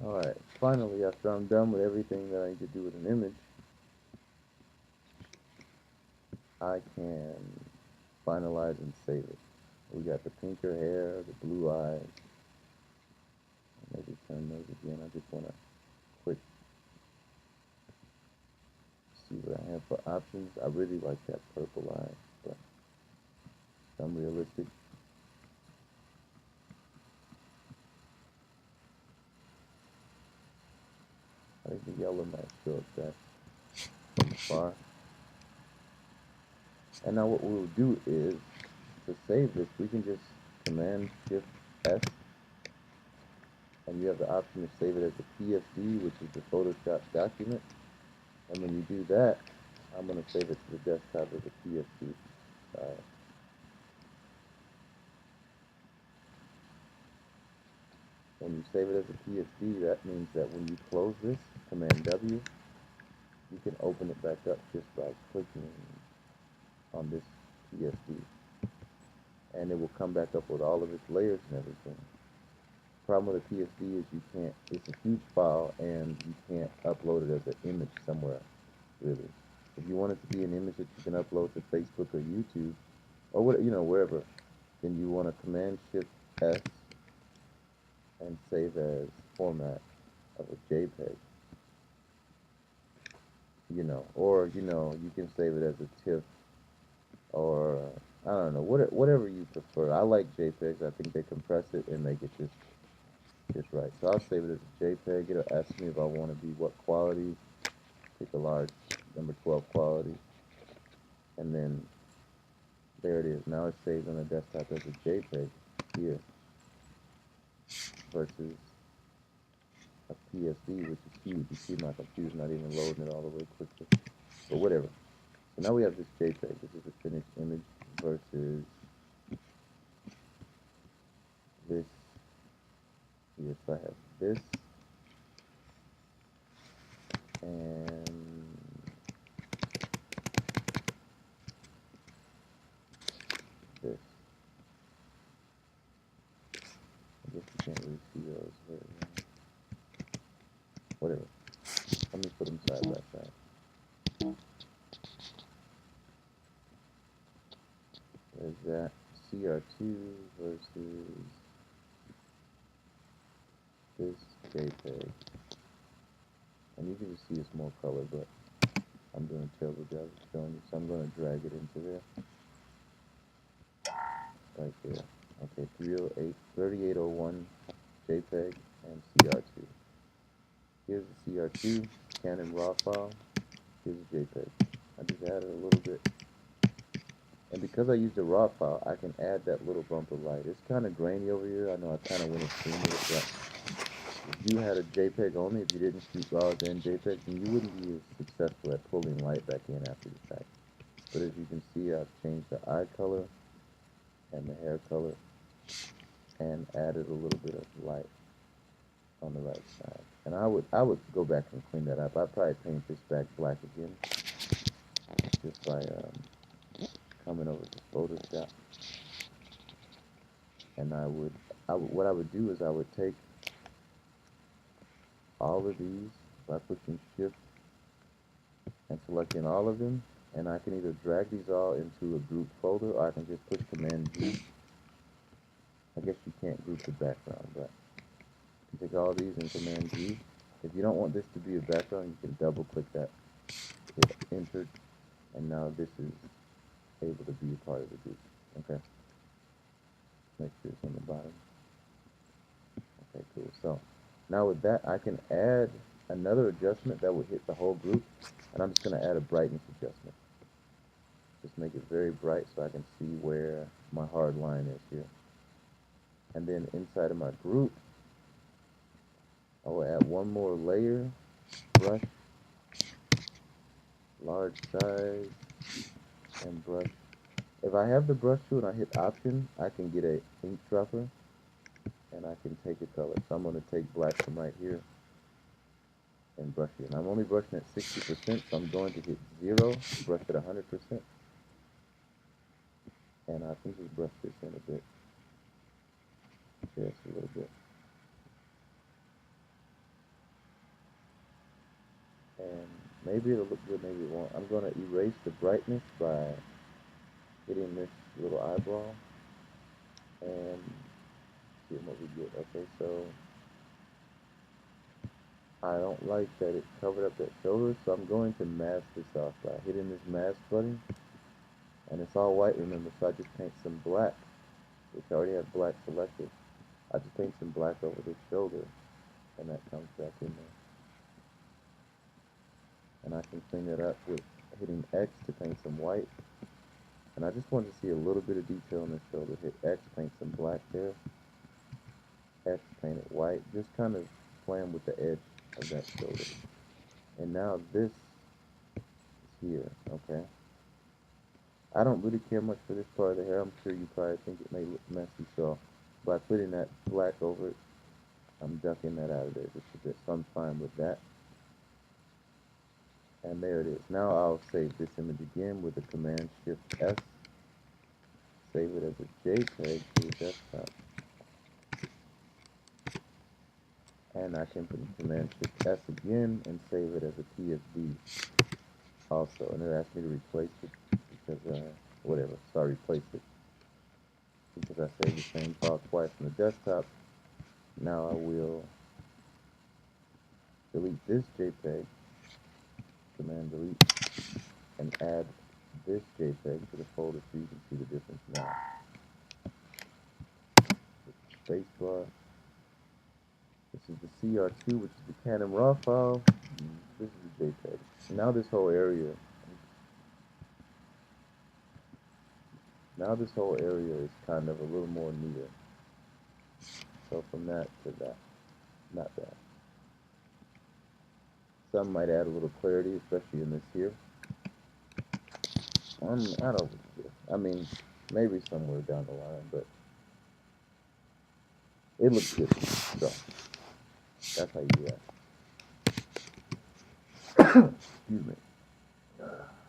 Alright, finally, after I'm done with everything that I need to do with an image, I can finalize and save it. We got the pinker hair, the blue eyes. Maybe turn those again. I just want to quick see what I have for options. I really like that purple eye, but it's unrealistic. I think the yellow might show up best from afar. And now what we'll do is, to save this, we can just Command Shift S, and you have the option to save it as a PSD, which is the Photoshop document. And when you do that, I'm going to save it to the desktop as a PSD. When you save it as a PSD, that means that when you close this, Command W, you can open it back up just by clicking on this PSD. And it will come back up with all of its layers and everything. Problem with a PSD is you can't, it's a huge file and you can't upload it as an image somewhere, really. If you want it to be an image that you can upload to Facebook or YouTube, or what, wherever, then you want to Command Shift S and save as format of a JPEG, or you can save it as a TIFF, or I don't know, whatever you prefer. I like JPEGs. I think they compress it and make it just right. So I'll save it as a JPEG. It'll ask me if I want to be what quality. Pick a large number 12 quality, and then there it is. Now it's saved on the desktop as a JPEG here versus a PSD, which is huge. You see my computer's not even loading it all the way quickly, but whatever. So now we have this JPEG. This is a finished image versus this here. So I have this and this. I guess you can't really see those very well. Whatever. Let me put them side by side. There's that CR2 versus this JPEG. And you can just see it's more color, but I'm doing a terrible job of showing you, so I'm going to drag it into there. Right there. Okay, 308, 3801 JPEG and CR2. Here's the CR2, Canon RAW file. Here's the JPEG. I just added a little bit. And because I used a RAW file, I can add that little bump of light. It's kind of grainy over here. I know I kind of went extreme with it, but if you had a JPEG only, if you didn't shoot RAWs and JPEGs, then you wouldn't be as successful at pulling light back in after the fact. But as you can see, I've changed the eye color and the hair color and added a little bit of light on the right side. And I would go back and clean that up. I'd probably paint this back black again, just by coming over to Photoshop. And what I would do is I would take all of these by pushing Shift and selecting all of them, and I can either drag these all into a group folder, or I can just push Command G. I guess you can't group the background, but you take all these and Command G. If you don't want this to be a background, you can double click that, hit Enter, and now this is able to be a part of the group. Okay. Make sure it's on the bottom. Okay, cool. So now with that, I can add another adjustment that would hit the whole group, and I'm just going to add a brightness adjustment. Just make it very bright so I can see where my hard line is here. And then inside of my group, I will add one more layer, brush, large size, and brush. If I have the brush tool and I hit Option, I can get a ink dropper, and I can take a color. So I'm going to take black from right here and brush it. And I'm only brushing at 60%, so I'm going to hit 0, brush at 100%. And I think just brush this in a bit. Just a little bit. Maybe it'll look good, maybe it won't. I'm gonna erase the brightness by hitting this little eyeball and see what we get. Okay, so I don't like that it covered up that shoulder, so I'm going to mask this off by hitting this mask button. And it's all white, remember, so I just paint some black, which I already have black selected. I just paint some black over this shoulder, and that comes back in there. And I can clean it up with hitting X to paint some white. And I just want to see a little bit of detail on the shoulder. Hit X, paint some black there. X, paint it white. Just kind of playing with the edge of that shoulder. And now this is here, okay? I don't really care much for this part of the hair. I'm sure you probably think it may look messy, so by putting that black over it, I'm ducking that out of there just a bit, so I'm fine with that. And there it is. Now I'll save this image again with the Command-Shift-S. Save it as a JPEG to the desktop. And I can put Command-Shift-S again and save it as a PSD also. And it asks me to replace it because, whatever, so I replaced it. Because I saved the same file twice on the desktop. Now I will delete this JPEG, Command delete, and add this JPEG to the folder so you can see the difference now. Spacebar. This is the CR2, which is the Canon RAW file. This is the JPEG. Now this whole area is kind of a little more neater. So from that to that, not that. Some might add a little clarity, especially in this here. I don't care. I mean, maybe somewhere down the line, but it looks good. So that's how you do that. Excuse me.